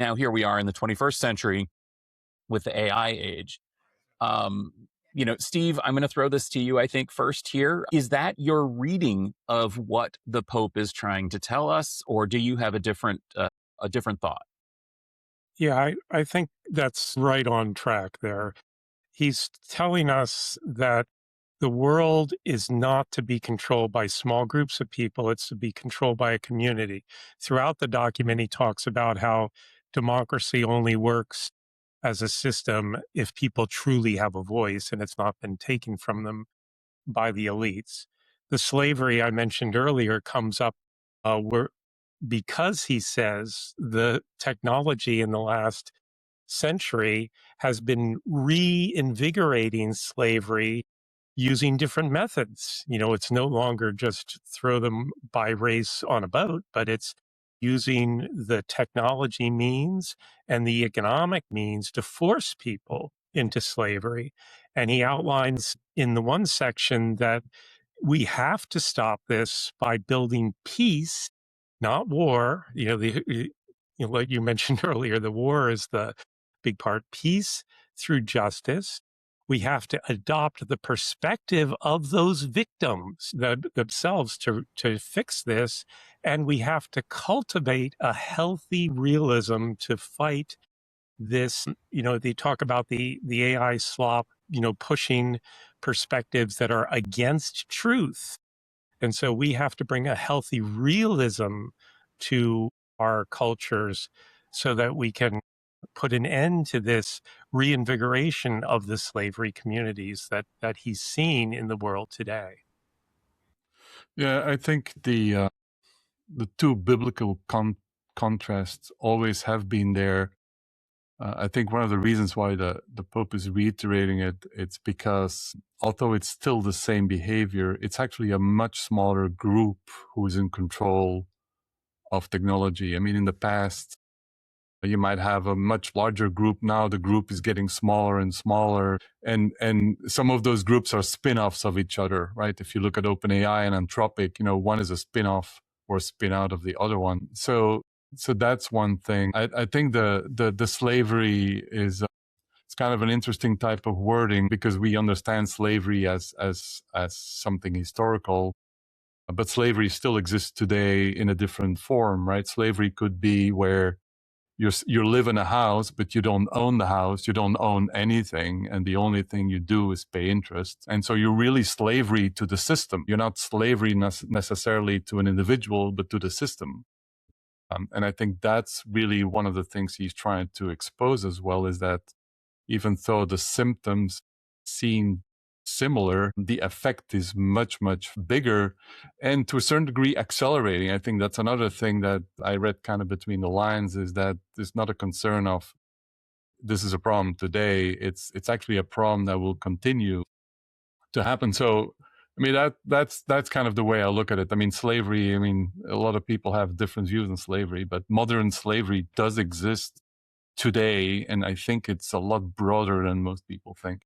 Now, here we are in the 21st century with the AI age. Steve, I'm going to throw this to you, I think, first here. Is that your reading of what the Pope is trying to tell us, or do you have a different thought? Yeah, I think that's right on track there. He's telling us that the world is not to be controlled by small groups of people. It's to be controlled by a community. Throughout the document, he talks about how democracy only works as a system if people truly have a voice and it's not been taken from them by the elites. The slavery I mentioned earlier comes up because he says the technology in the last century has been reinvigorating slavery using different methods. It's no longer just throw them by race on a boat, but it's using the technology means and the economic means to force people into slavery. And he outlines in the one section that we have to stop this by building peace, not war. Like you mentioned earlier, the war is the big part. Peace through justice. We have to adopt the perspective of those victims themselves to fix this. And we have to cultivate a healthy realism to fight this. They talk about the AI slop, pushing perspectives that are against truth. And so we have to bring a healthy realism to our cultures so that we can put an end to this reinvigoration of the slavery communities that he's seen in the world today. Yeah, I think the two biblical contrasts always have been there. I think one of the reasons why the Pope is reiterating it's because although it's still the same behavior, it's actually a much smaller group who is in control of technology. I mean, in the past, you might have a much larger group. Now the group is getting smaller and smaller. And some of those groups are spin-offs of each other, right? If you look at OpenAI and Anthropic, one is a spin-off or a spin-out of the other one. So that's one thing. I think the slavery is it's kind of an interesting type of wording because we understand slavery as something historical, but slavery still exists today in a different form, right? Slavery could be where you live in a house, but you don't own the house, you don't own anything, and the only thing you do is pay interest. And so you're really slavery to the system. You're not slavery necessarily to an individual, but to the system. And I think that's really one of the things he's trying to expose as well, is that even though the symptoms seem similar, the effect is much, much bigger and to a certain degree accelerating. I think that's another thing that I read kind of between the lines, is that it's not a concern of this is a problem today. It's actually a problem that will continue to happen. So I mean, that's kind of the way I look at it. I mean, slavery, a lot of people have different views on slavery, but modern slavery does exist today. And I think it's a lot broader than most people think.